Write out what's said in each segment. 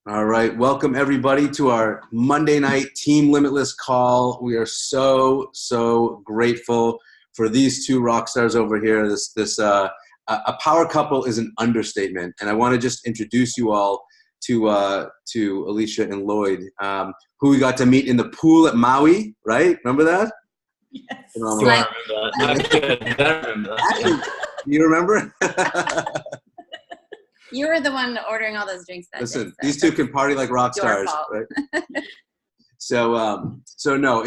All right. Welcome, everybody, to our Monday night Team Limitless call. We are so grateful for these two rock stars over here. A power couple is an understatement. And I want to just introduce you all to Alisha and Lloyd, who we got to meet in the pool at Maui, right? Remember that? Yes. Do I remember that? I don't remember that. Actually, you remember? You were the one ordering all those drinks that Listen, day. So these two can party like rock your stars, fault. right? So no,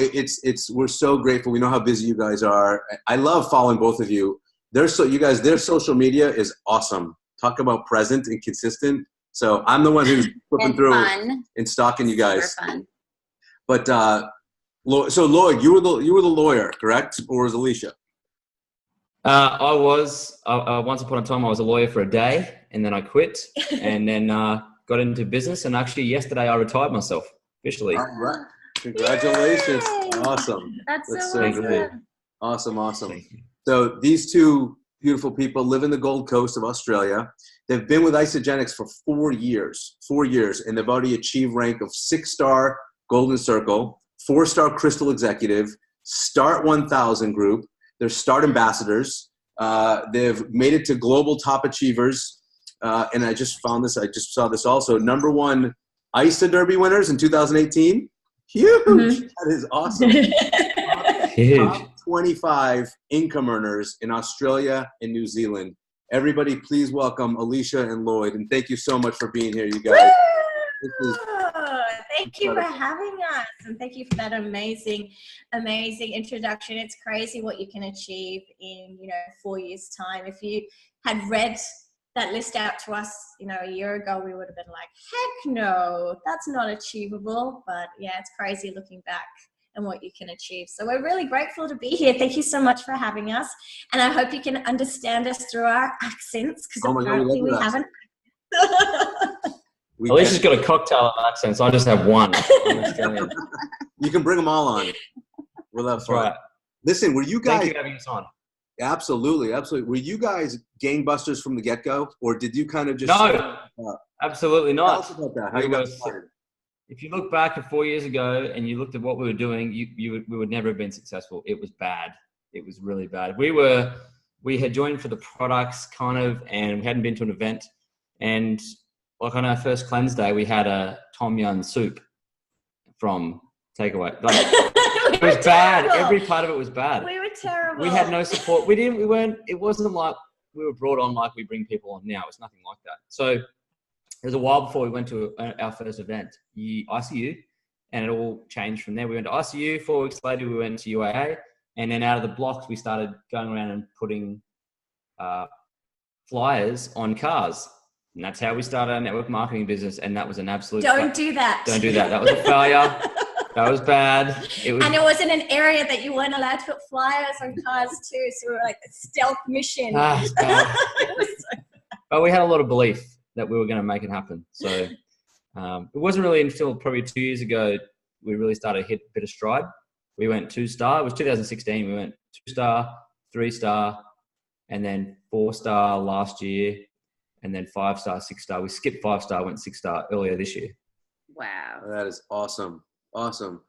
we're so grateful. We know how busy you guys are. I love following both of you. Their social media is awesome. Talk about present and consistent. So I'm the one who's flipping through fun. and stalking you guys. Super fun. But so Lloyd, you were the lawyer, correct? Or was Alisha? I was once upon a time I was a lawyer for a day, and then I quit, and then got into business. And actually, yesterday I retired myself officially. All right. Congratulations. Yay. Awesome. That's That's so so awesome. great. Awesome. Thank you. So these two beautiful people live in the Gold Coast of Australia. They've been with Isogenics for 4 years, and they've already achieved rank of 6-star Golden Circle, 4-star Crystal Executive, Start 1000 group. They're Start ambassadors. They've made it to Global Top Achievers. And I just saw this also. #1 ISA Derby winners in 2018. Huge. Mm-hmm. That is awesome. Huge. Top 25 income earners in Australia and New Zealand. Everybody, please welcome Alisha and Lloyd. And thank you so much for being here, you guys. This is Thank you for having us, and thank you for that amazing introduction. It's crazy what you can achieve in 4 years' time. If you had read that list out to us, a year ago, we would have been like, heck no, that's not achievable. But yeah, it's crazy looking back and what you can achieve. So we're really grateful to be here. Thank you so much for having us, and I hope you can understand us through our accents, because apparently we haven't. Alicia's got a cocktail of accents. I just have one. I'm Australian. You can bring them all on. We'll have That's fun. right. Listen, were you guys? Thank you for having us on. Absolutely. Were you guys gangbusters from the get-go, or did you kind of just? No, absolutely Tell not. us about that. How you got started? If you look back at 4 years ago and you looked at what we were doing, we would never have been successful. It was bad. It was really bad. We had joined for the products kind of, and we hadn't been to an event. And like on our first cleanse day, we had a tom yum soup from takeaway. Like, it was bad. Every part of it was bad. We were terrible. We had no support. It wasn't like we were brought on like we bring people on now. It's nothing like that. So it was a while before we went to our first event, ICU, and it all changed from there. We went to ICU. 4 weeks later, we went to UAA, and then out of the blocks, we started going around and putting flyers on cars. And that's how we started our network marketing business. And that was an absolute... Don't do that. Don't do that. That was a failure. That was bad. And it was in an area that you weren't allowed to put flyers on cars too. So we were like a stealth mission. It's bad. But we had a lot of belief that we were going to make it happen. So it wasn't really until probably 2 years ago we really started to hit a bit of stride. We went 2-star. It was 2016. We went 2-star, 3-star, and then 4-star last year. And then 5-star, 6-star. We skipped 5-star, went 6-star earlier this year. Wow. That is awesome. So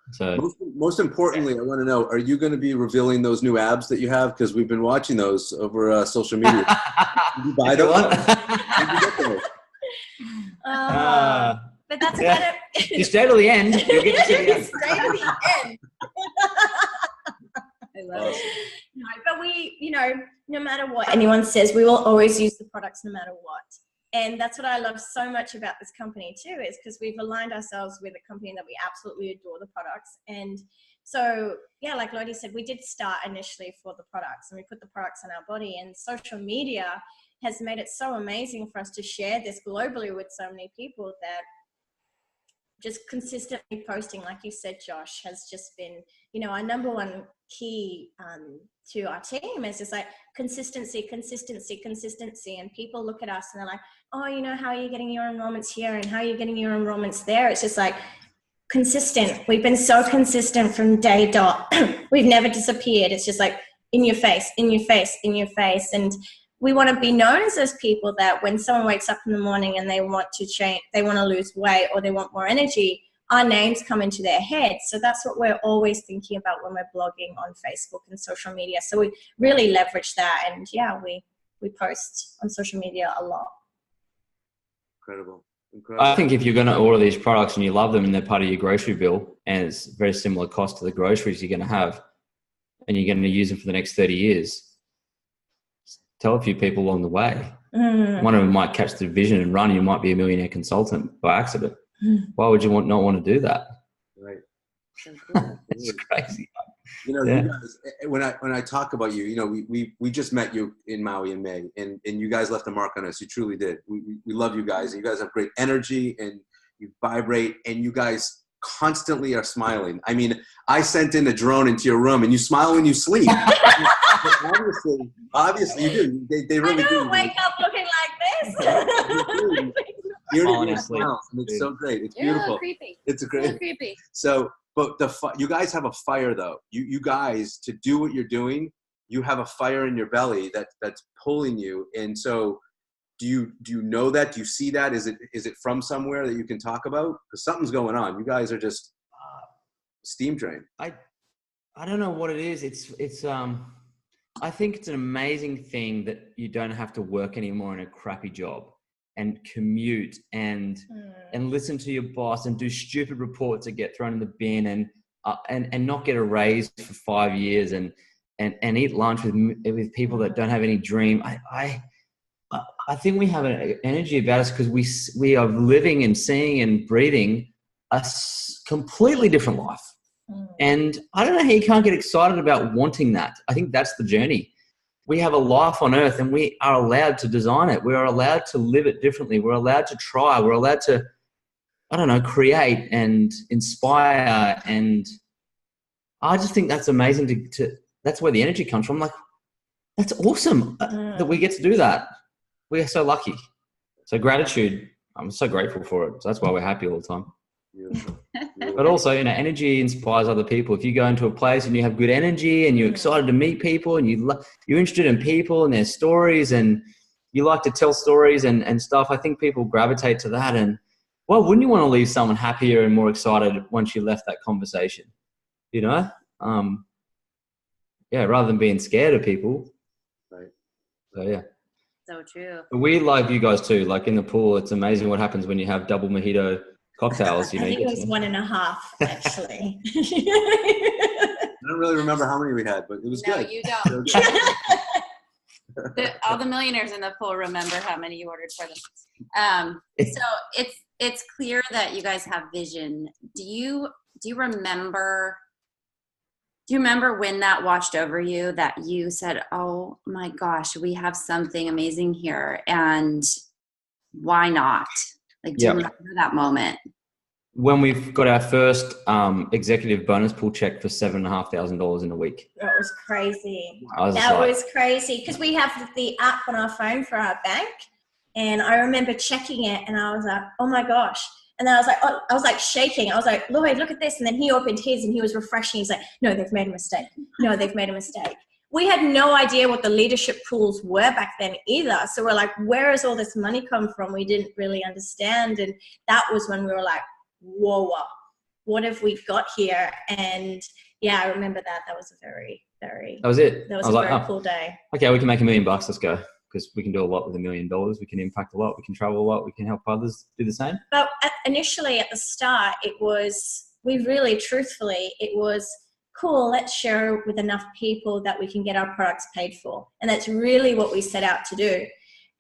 Most importantly, I want to know: are you going to be revealing those new abs that you have? Because we've been watching those over social media. Did you buy those? Did you get those? But that's kind of... You stay to the end. You'll get to see the end. Stay to the end. I love it. No, but we, no matter what anyone says, we will always use the products no matter what. And that's what I love so much about this company too, is because we've aligned ourselves with a company that we absolutely adore the products. And so, yeah, like Lloyd said, we did start initially for the products, and we put the products on our body, and social media has made it so amazing for us to share this globally with so many people that just consistently posting, like you said, Josh, has just been, our #1 key to our team is just like consistency. And people look at us and they're like, oh, how are you getting your enrollments here and how are you getting your enrollments there? It's just like consistent. We've been so consistent from day dot. We've never disappeared. It's just like in your face. And we want to be known as those people that when someone wakes up in the morning and they want to change, they want to lose weight or they want more energy, our names come into their head. So that's what we're always thinking about when we're blogging on Facebook and social media. So we really leverage that. And yeah, we post on social media a lot. Incredible. I think if you're going to order these products and you love them and they're part of your grocery bill and it's very similar cost to the groceries you're going to have and you're going to use them for the next 30 years, tell a few people along the way. One of them might catch the vision and run. You might be a millionaire consultant by accident. Why would you not want to do that? Right. It's crazy. You guys, when I talk about you, we just met you in Maui in May, and you guys left a mark on us. You truly did. We love you guys. You guys have great energy, and you vibrate, and you guys constantly are smiling. I mean, I sent in a drone into your room, and you smile when you sleep. obviously, you do. They really do. I don't wake up looking like this. You're smile, and it's so great. It's beautiful. A little creepy. It's a great. A little creepy. So. But you guys have a fire though. You guys, to do what you're doing, you have a fire in your belly that's pulling you. And so, do you know that? Do you see that? Is it from somewhere that you can talk about? Because something's going on. You guys are just steam train. I don't know what it is. It's I think it's an amazing thing that you don't have to work anymore in a crappy job and commute and listen to your boss and do stupid reports that get thrown in the bin and not get a raise for 5 years and eat lunch with people that don't have any dream. I think we have an energy about us because we are living and seeing and breathing a completely different life. And I don't know how you can't get excited about wanting that. I think that's the journey. We have a life on earth and we are allowed to design it. We are allowed to live it differently. We're allowed to try. We're allowed to, create and inspire. And I just think that's amazing that's where the energy comes from. Like, that's awesome that we get to do that. We are so lucky. So gratitude, I'm so grateful for it. So that's why we're happy all the time. Beautiful. But also, energy inspires other people. If you go into a place and you have good energy and you're excited to meet people and you're interested in people and their stories and you like to tell stories and stuff, I think people gravitate to that. And well, wouldn't you want to leave someone happier and more excited once you left that conversation? Rather than being scared of people. Right. So yeah. So true. But we love you guys too. Like in the pool, it's amazing what happens when you have double mojito cocktails. I think it was 1.5 actually. I don't really remember how many we had, but it was good. No, you don't. All the millionaires in the pool remember how many you ordered for them. So it's clear that you guys have vision. Do you remember when that washed over you, that you said, oh my gosh, we have something amazing here, and why not? Like, do you remember that moment? When we've got our first executive bonus pool check for $7,500 in a week. That was crazy. That was crazy because we have the app on our phone for our bank, and I remember checking it, and I was like, oh my gosh. And then I was like shaking. I was like, Lloyd, look at this. And then he opened his and he was refreshing. He's like, no, they've made a mistake. No, they've made a mistake. We had no idea what the leadership pools were back then either. So we're like, where has all this money come from? We didn't really understand. And that was when we were like, whoa, what have we got here? And yeah, I remember that. That was a very, very, that was it. That was a very cool day. Okay, we can make $1 million. Let's go. Because we can do a lot with $1 million. We can impact a lot. We can travel a lot. We can help others do the same. But initially at the start, it was cool. Let's share with enough people that we can get our products paid for. And that's really what we set out to do.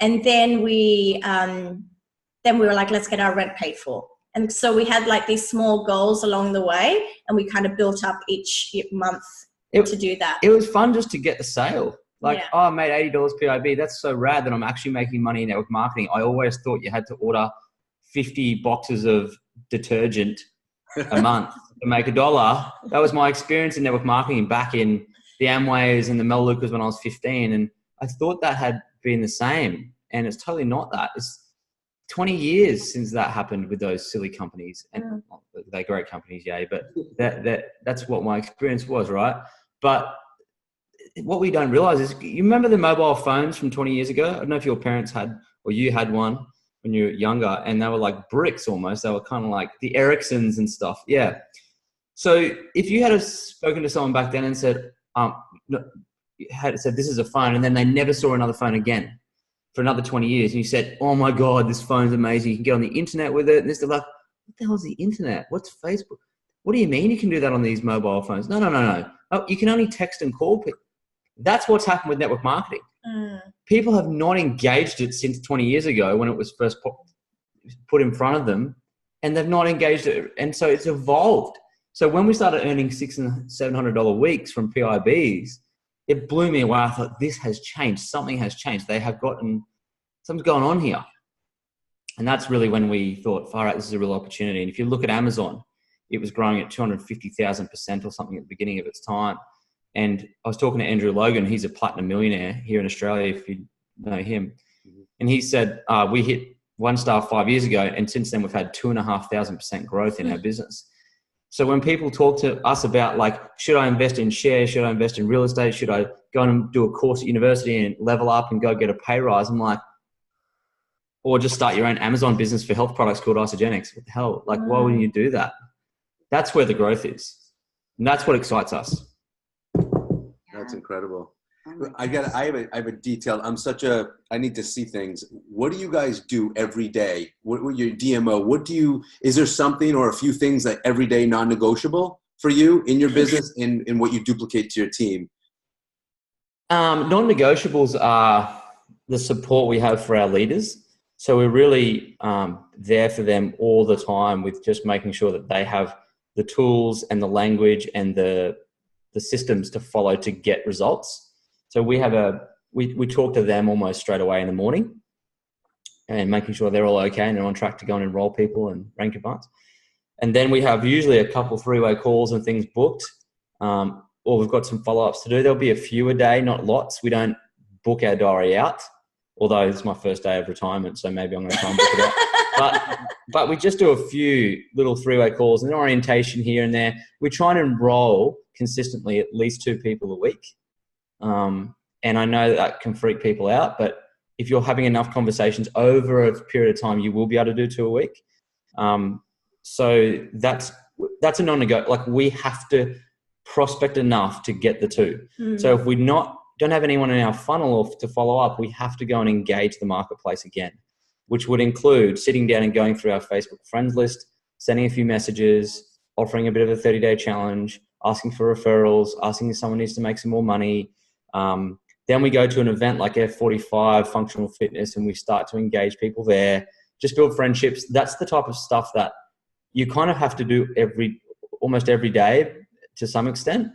And then we were like, let's get our rent paid for. And so we had like these small goals along the way, and we kind of built up each month to do that. It was fun just to get the sale. Like, oh, I made $80 PIB. That's so rad that I'm actually making money in network marketing. I always thought you had to order 50 boxes of detergent a month to make $1. That was my experience in network marketing back in the Amways and the Melaleucas when I was 15. And I thought that had been the same. And it's totally not that. It's 20 years since that happened with those silly companies. And they're great companies, but that's what my experience was, right? But what we don't realize is, you remember the mobile phones from 20 years ago? I don't know if your parents had, or you had one when you were younger, and they were like bricks almost. They were kind of like the Ericssons and stuff. Yeah. So if you had spoken to someone back then and said, had said, this is a phone, and then they never saw another phone again for another 20 years, and you said, oh my God, this phone's amazing. You can get on the internet with it. And this stuff, like, what the hell is the internet? What's Facebook? What do you mean you can do that on these mobile phones? No. Oh, you can only text and call people. That's what's happened with network marketing. People have not engaged it since 20 years ago when it was first put in front of them, and they've not engaged it. And so it's evolved. So when we started earning $600 and $700 weeks from PIBs, it blew me away. I thought, this has changed. Something has changed. Something's going on here. And that's really when we thought, far out, this is a real opportunity. And if you look at Amazon, it was growing at 250,000% or something at the beginning of its time. And I was talking to Andrew Logan. He's a platinum millionaire here in Australia, if you know him. And he said, we hit 1 star 5 years ago, and since then we've had 2,500% growth in our business. So when people talk to us about, like, should I invest in shares? Should I invest in real estate? Should I go and do a course at university and level up and go get a pay rise? I'm like, or just start your own Amazon business for health products called Isogenics. What the hell? Like, why wouldn't you do that? That's where the growth is. And that's what excites us. That's incredible. I have a detail. I need to see things. What do you guys do every day? What your DMO? Is there something or a few things that every day non-negotiable for you in your business in what you duplicate to your team? Non-negotiables are the support we have for our leaders. So we're really there for them all the time, with just making sure that they have the tools and the language and the systems to follow to get results. So we talk to them almost straight away in the morning, and making sure they're all okay and they're on track to go and enroll people and rank advance. And then we have usually a couple 3-way calls and things booked, or we've got some follow-ups to do. There'll be a few a day, not lots. We don't book our diary out, although it's my first day of retirement, so maybe I'm going to try and book it out. But we just do a few little 3-way calls and orientation here and there. We try and enroll consistently at least 2 people a week. And I know that can freak people out, but if you're having enough conversations over a period of time, you will be able to do 2 a week. So that's a non-negotiable. Like, we have to prospect enough to get the 2. So if we don't have anyone in our funnel to follow up, we have to go and engage the marketplace again, which would include sitting down and going through our Facebook friends list, sending a few messages, offering a bit of a 30-day challenge, asking for referrals, asking if someone needs to make some more money. Then we go to an event like F45 Functional Fitness, and we start to engage people there, just build friendships. That's the type of stuff that you kind of have to do almost every day to some extent.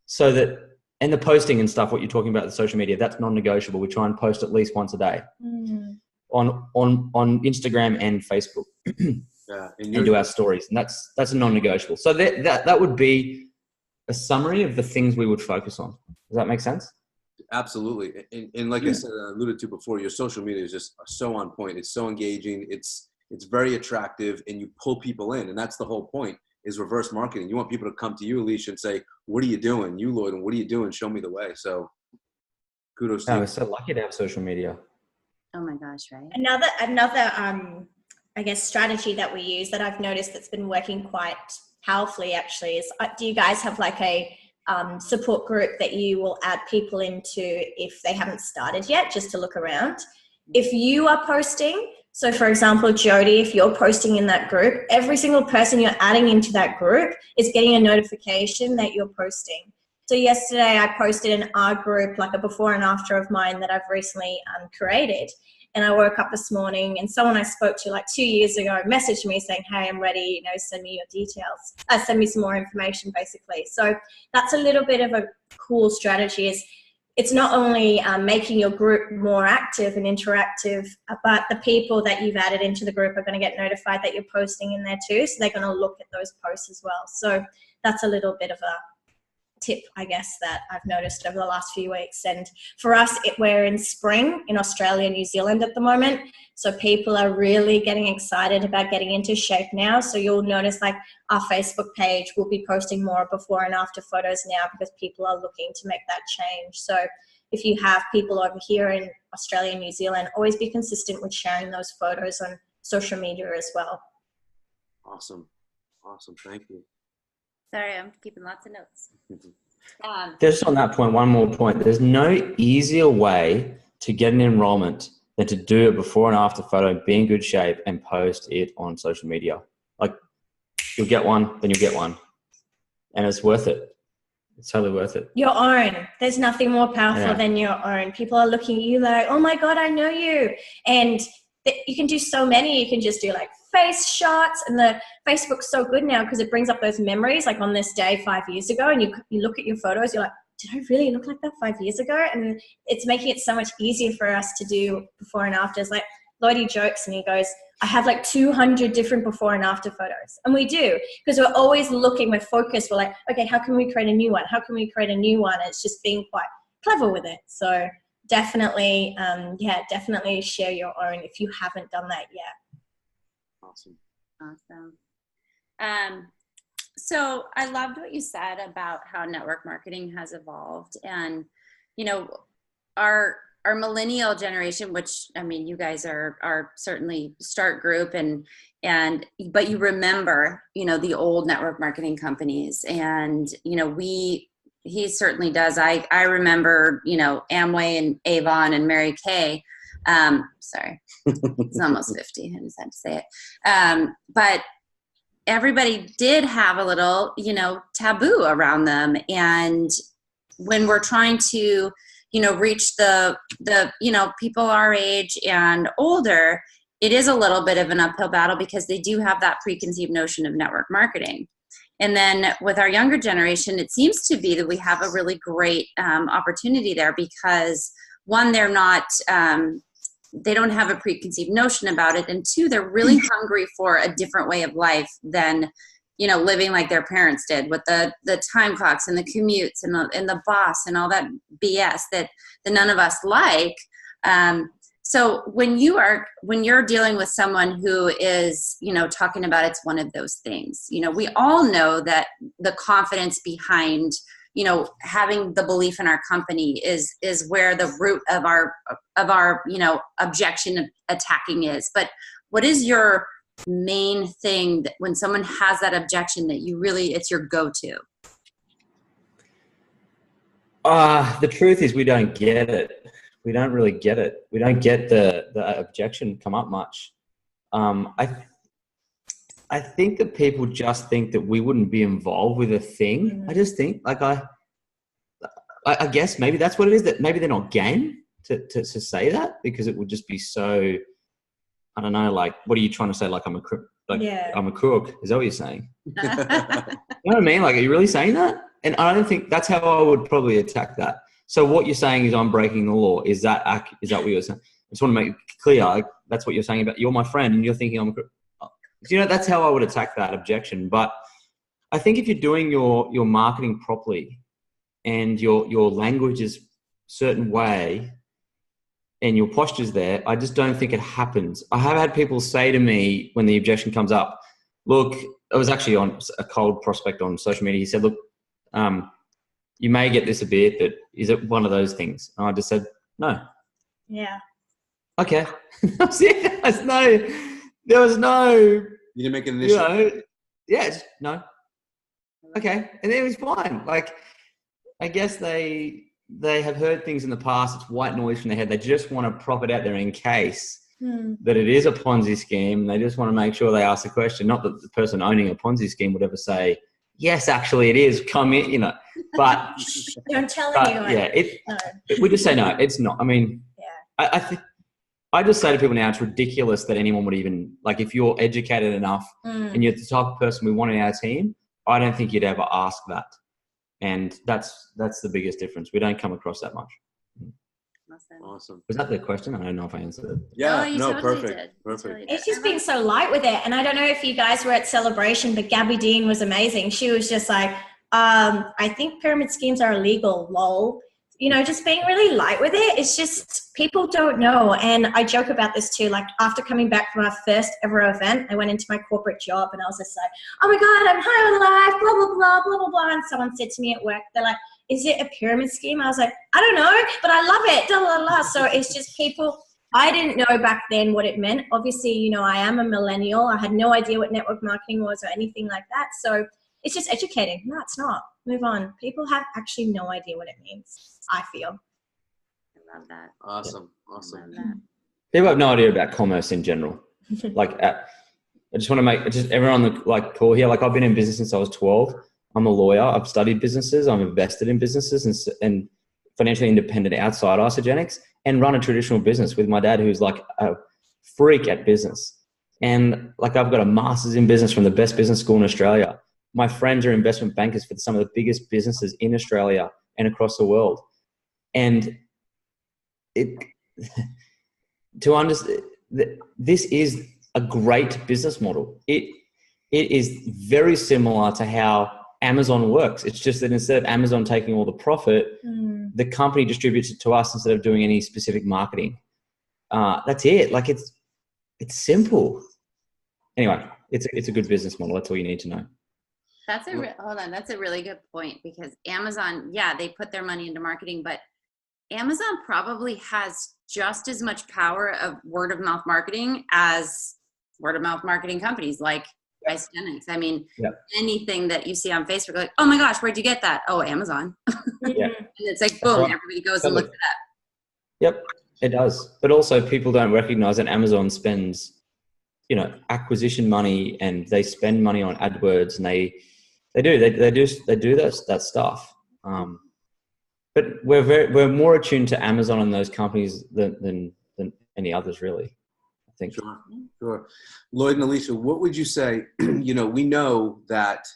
So that, and the posting and stuff, what you're talking about, the social media, that's non-negotiable. We try and post at least once a day on Instagram and Facebook. And do our stories. And that's a non-negotiable. So that would be a summary of the things we would focus on. Does that make sense? Absolutely. And like I said, I alluded to before, your social media is just so on point. It's so engaging. It's very attractive, and you pull people in. And that's the whole point, is reverse marketing. You want people to come to you, Alisha, and say, what are you doing? You, Lloyd, and what are you doing? Show me the way. So kudos to you. We're so lucky to have social media. Oh my gosh, right? Another I guess strategy that we use that I've noticed that's been working quite powerfully actually is, do you guys have like a support group that you will add people into if they haven't started yet, just to look around? If you are posting, so for example, Jody, if you're posting in that group, every single person you're adding into that group is getting a notification that you're posting. So yesterday I posted in our group like a before and after of mine that I've recently created. And I woke up this morning and someone I spoke to like 2 years ago messaged me saying, hey, I'm ready, send me your details. Send me some more information basically. So that's a little bit of a cool strategy. It's not only making your group more active and interactive, but the people that you've added into the group are going to get notified that you're posting in there too. So they're going to look at those posts as well. So that's a little bit of tip, I guess, that I've noticed over the last few weeks. And for us, we're in spring in Australia and New Zealand at the moment. So people are really getting excited about getting into shape now. So you'll notice like our Facebook page will be posting more before and after photos now because people are looking to make that change. So if you have people over here in Australia and New Zealand, always be consistent with sharing those photos on social media as well. Awesome. Thank you. Sorry, I'm keeping lots of notes. Just on that point, one more point. There's no easier way to get an enrollment than to do it before and after photo, be in good shape, and post it on social media. Like, you'll get one, then you'll get one. And it's worth it. It's totally worth it. Your own. There's nothing more powerful than your own. People are looking at you like, oh my God, I know you. And you can do so many. You can just do like face shots, and the Facebook's so good now because it brings up those memories, like on this day 5 years ago, and you look at your photos, you're like, did I really look like that 5 years ago? And it's making it so much easier for us to do before and afters. Like Lloyd jokes and he goes, I have like 200 different before and after photos. And we do, because we're always looking, we're focused. We're like, okay, how can we create a new one? How can we create a new one? It's just being quite clever with it. So definitely, definitely share your own if you haven't done that yet. Awesome. So I loved what you said about how network marketing has evolved, and our millennial generation, which I mean, you guys are certainly start group, but you remember, the old network marketing companies, and he certainly does. I remember, Amway and Avon and Mary Kay. Sorry, it's almost 50. I just had to say it. But everybody did have a little, taboo around them. And when we're trying to, reach the people our age and older, it is a little bit of an uphill battle because they do have that preconceived notion of network marketing. And then with our younger generation, it seems to be that we have a really great opportunity there because one, they're not, they don't have a preconceived notion about it. And two, they're really hungry for a different way of life than, living like their parents did with the time clocks and the commutes and the boss and all that BS that none of us like. So when you're dealing with someone who is, talking about it's one of those things, we all know that the confidence behind, having the belief in our company is where the root of our objection attacking is. But what is your main thing that when someone has that objection that it's your go-to? The truth is we don't get it. We don't really get it. We don't get the objection come up much. I think that people just think that we wouldn't be involved with a thing. I just think, like, I guess maybe that's what it is, that maybe they're not game to say that, because it would just be so, I don't know, like, what are you trying to say? Like, I'm a crook. Is that what you're saying? You know what I mean? Like, are you really saying that? And I don't think that's how I would probably attack that. So what you're saying is I'm breaking the law. Is that what you're saying? I just want to make it clear. Like, that's what you're saying about, you're my friend and you're thinking I'm a crook. That's how I would attack that objection. But I think if you're doing your marketing properly and your language is a certain way and your posture's there, I just don't think it happens. I have had people say to me when the objection comes up, look, it was actually on a cold prospect on social media. He said, look, you may get this a bit, but is it one of those things? And I just said, no. Yeah. Okay. There was no. You didn't make an initiative. No. Okay, and it was fine. Like, I guess they have heard things in the past. It's white noise from their head. They just want to prop it out there in case that it is a Ponzi scheme. They just want to make sure they ask the question. Not that the person owning a Ponzi scheme would ever say, yes, actually it is. Come in, But don't tell anyone. Yeah, we just say no. It's not. I mean, I think. I just say to people now, it's ridiculous that anyone would even, like, if you're educated enough and you're the type of person we want in our team, I don't think you'd ever ask that. And that's the biggest difference. We don't come across that much. Awesome. Was that the question? I don't know if I answered it. Yeah, totally perfect. It's just been so light with it. And I don't know if you guys were at Celebration, but Gabby Dean was amazing. She was just like, I think pyramid schemes are illegal, lol. You know, just being really light with it. It's just people don't know. And I joke about this too. Like after coming back from our first ever event, I went into my corporate job and I was just like, oh my God, I'm high on life, blah, blah, blah, blah, blah, blah. And someone said to me at work, they're like, is it a pyramid scheme? I was like, I don't know, but I love it. Blah, blah, blah. So it's just people, I didn't know back then what it meant. Obviously, you know, I am a millennial. I had no idea what network marketing was or anything like that. So it's just educating. No, it's not. Move on. People have actually no idea what it means, I feel. I love that. Awesome. Awesome. I love that. People have no idea about commerce in general. Like, I just want to make just everyone on the like call here. Like, I've been in business since I was 12. I'm a lawyer. I've studied businesses. I'm invested in businesses and financially independent outside Isagenix, and run a traditional business with my dad, who's like a freak at business. And like, I've got a master's in business from the best business school in Australia. My friends are investment bankers for some of the biggest businesses in Australia and across the world. And to understand, this is a great business model. It is very similar to how Amazon works. It's just that instead of Amazon taking all the profit, the company distributes it to us instead of doing any specific marketing. That's it. Like, it's simple. Anyway, it's a good business model. That's all you need to know. That's a really good point, because Amazon, yeah, they put their money into marketing, but Amazon probably has just as much power of word of mouth marketing as word of mouth marketing companies like Isagenix. I mean, anything that you see on Facebook, like, oh my gosh, where'd you get that? Oh, Amazon. And it's like, boom, everybody goes and looks at that. Yep, it does. But also, people don't recognize that Amazon spends, you know, acquisition money, and they spend money on AdWords, and they do that stuff. But we're more attuned to Amazon and those companies than any others, really, I think. Sure. Lloyd and Alisha, what would you say? You know, we know that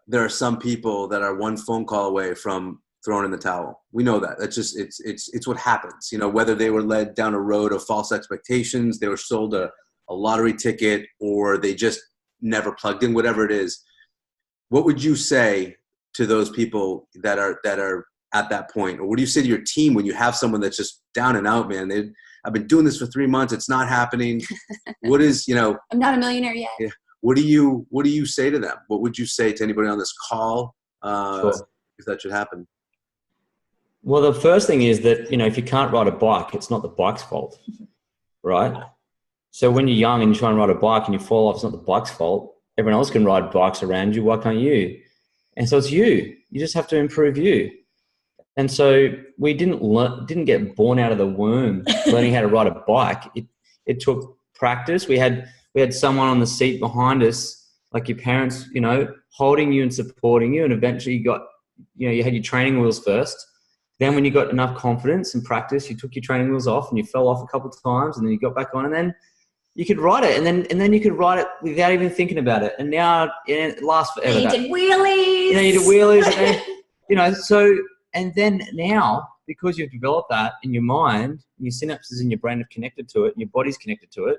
there are some people that are one phone call away from throwing in the towel. We know that. That's just, it's what happens. You know, whether they were led down a road of false expectations, they were sold a lottery ticket, or they just never plugged in, whatever it is. What would you say to those people that are at that point? Or what do you say to your team when you have someone that's just down and out, man? I've been doing this for 3 months. It's not happening. What is, you know, I'm not a millionaire yet. Yeah. What do you say to them? What would you say to anybody on this call if that should happen? Well, the first thing is that, you know, if you can't ride a bike, it's not the bike's fault, right? So when you're young and you try and ride a bike and you fall off, it's not the bike's fault. Everyone else can ride bikes around you. Why can't you? And so it's you. You just have to improve you. And so we didn't get born out of the womb learning how to ride a bike. It took practice. We had someone on the seat behind us, like your parents, you know, holding you and supporting you. And eventually you had your training wheels first. Then when you got enough confidence and practice, you took your training wheels off and you fell off a couple of times, and then you got back on, and then you could ride it, and then you could ride it without even thinking about it. And now it lasts forever. You did wheelies. You did wheelies, and then, you know, so, and then now, because you've developed that in your mind, your synapses in your brain have connected to it, and your body's connected to it,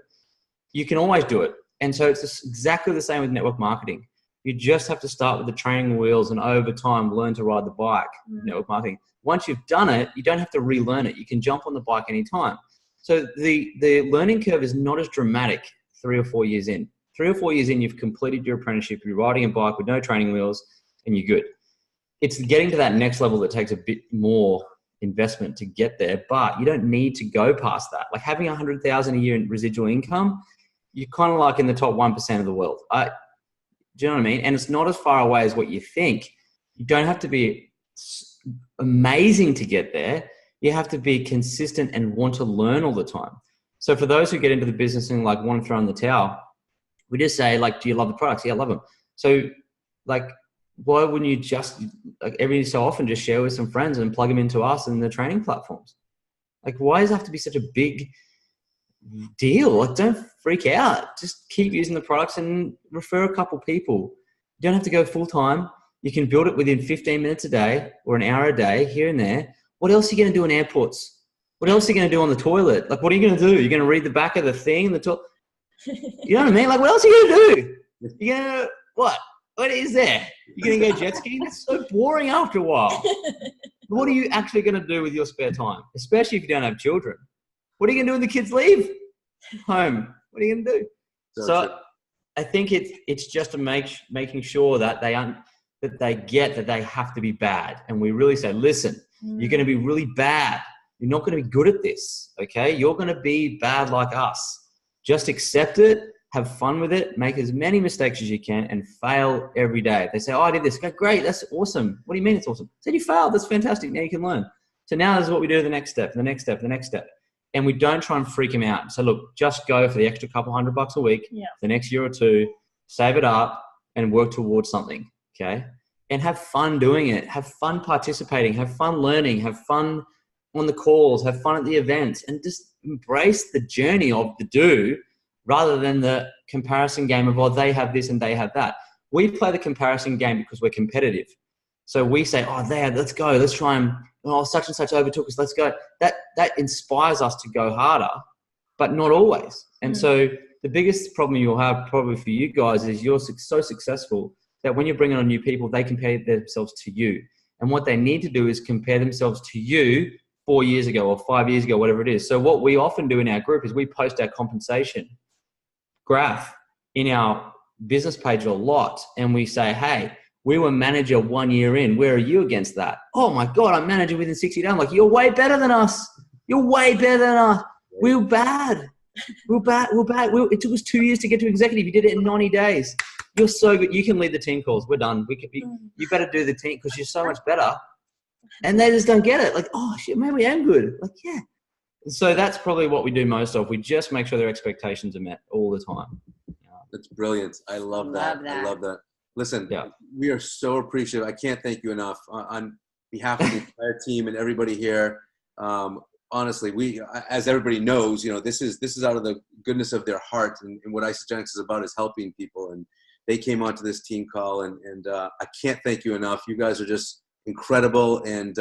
you can always do it. And so it's just exactly the same with network marketing. You just have to start with the training wheels, and over time learn to ride the bike. Network marketing. Once you've done it, you don't have to relearn it. You can jump on the bike anytime. So the learning curve is not as dramatic 3 or 4 years in. 3 or 4 years in, you've completed your apprenticeship, you're riding a bike with no training wheels, and you're good. It's getting to that next level that takes a bit more investment to get there, but you don't need to go past that. Like having $100,000 a year in residual income, you're kind of like in the top 1% of the world. Do you know what I mean? And it's not as far away as what you think. You don't have to be amazing to get there. You have to be consistent and want to learn all the time. So for those who get into the business and like want to throw in the towel, we just say like, do you love the products? Yeah, I love them. So like, why wouldn't you just like every so often just share with some friends and plug them into us and the training platforms? Like, why does it have to be such a big deal? Like, don't freak out. Just keep using the products and refer a couple people. You don't have to go full time. You can build it within 15 minutes a day or an hour a day here and there. What else are you going to do in airports? What else are you going to do on the toilet? Like, what are you going to do? You're going to read the back of the thing, you know what I mean? Like, what else are you going to do? You're going to, what? What is there? You're going to go jet skiing? That's so boring after a while. What are you actually going to do with your spare time? Especially if you don't have children. What are you going to do when the kids leave home? What are you going to do? So I think it's just making sure that they get that they have to be bad. And we really say, listen, you're going to be really bad. You're not going to be good at this, okay? You're going to be bad like us. Just accept it, have fun with it, make as many mistakes as you can, and fail every day. They say, oh, I did this. Go, great, that's awesome. What do you mean it's awesome? I said, you failed. That's fantastic. Now you can learn. So now this is what we do, the next step, the next step, the next step. And we don't try and freak them out. So look, just go for the extra couple $100 a week, the next year or two, save it up, and work towards something, okay? And have fun doing it. Have fun participating. Have fun learning. Have fun on the calls. Have fun at the events. And just embrace the journey of the do rather than the comparison game of, oh, they have this and they have that. We play the comparison game because we're competitive. So we say, oh, there, let's go. Let's try and, oh, such and such overtook us. Let's go. That inspires us to go harder, but not always. And so the biggest problem you'll have probably for you guys is you're so successful that when you're bringing on new people, they compare themselves to you. And what they need to do is compare themselves to you 4 years ago or 5 years ago, whatever it is. So what we often do in our group is we post our compensation graph in our business page a lot. And we say, hey, we were manager 1 year in. Where are you against that? Oh my God, I'm manager within 60 days. I'm like, you're way better than us. You're way better than us. We were bad. We're bad. It took us 2 years to get to executive. You did it in 90 days. You're so good. You can lead the team calls. We're done. You better do the team because you're so much better. And they just don't get it. Like, oh shit, maybe I am good. Like, yeah. So that's probably what we do most of. We just make sure their expectations are met all the time. That's brilliant. I love that. I love that. Listen, we are so appreciative. I can't thank you enough on behalf of the entire team and everybody here. Honestly, we, as everybody knows, you know, this is out of the goodness of their heart, and what Isagenix is about is helping people. And they came onto this team call, and I can't thank you enough. You guys are just incredible, and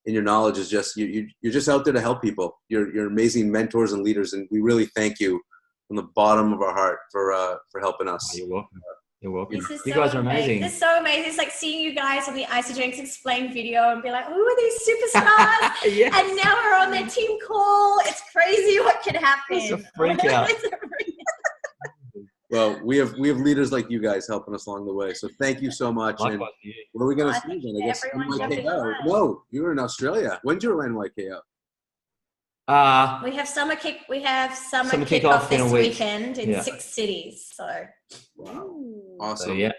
your knowledge is just you're just out there to help people. You're amazing mentors and leaders, and we really thank you from the bottom of our heart for helping us. You're welcome. You're welcome. You guys are amazing. It's so amazing. It's like seeing you guys on the Isagenix Explain video and be like, who are these superstars? Yes. And now we're on their team call. It's crazy what could happen. It's a freak out. Well, we have leaders like you guys helping us along the way. So thank you so much. Likewise, and what are we going to see then? I guess NYKO. No, you were in Australia. When did you NYKO? We have summer kickoff this weekend in 6 cities. So wow, awesome. So, yeah,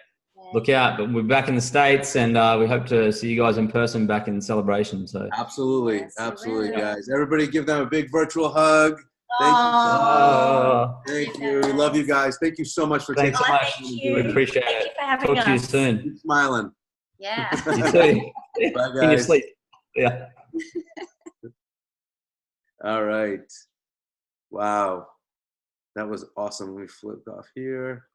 look out. But we're back in the States, and we hope to see you guys in person back in celebration. So absolutely, guys. Everybody, give them a big virtual hug. Thank you. We love you guys. Thank you so much for taking so much. We appreciate it. Thank you for having us. Talk to you soon. Keep smiling. Yeah. You too. Bye, guys. In your sleep. Yeah. All right. Wow. That was awesome. Let me flip off here.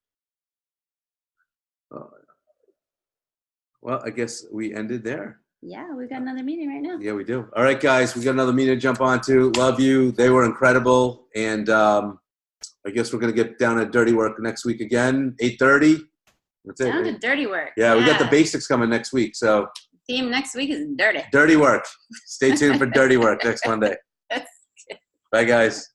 Well, I guess we ended there. Yeah, we've got another meeting right now. Yeah, we do. All right, guys, we got another meeting to jump onto. Love you. They were incredible. And I guess we're going to get down to dirty work next week again, 8:30. That's it. Down to dirty work. Yeah, we got the basics coming next week. So theme next week is dirty. Dirty work. Stay tuned for dirty work next Monday. Bye, guys.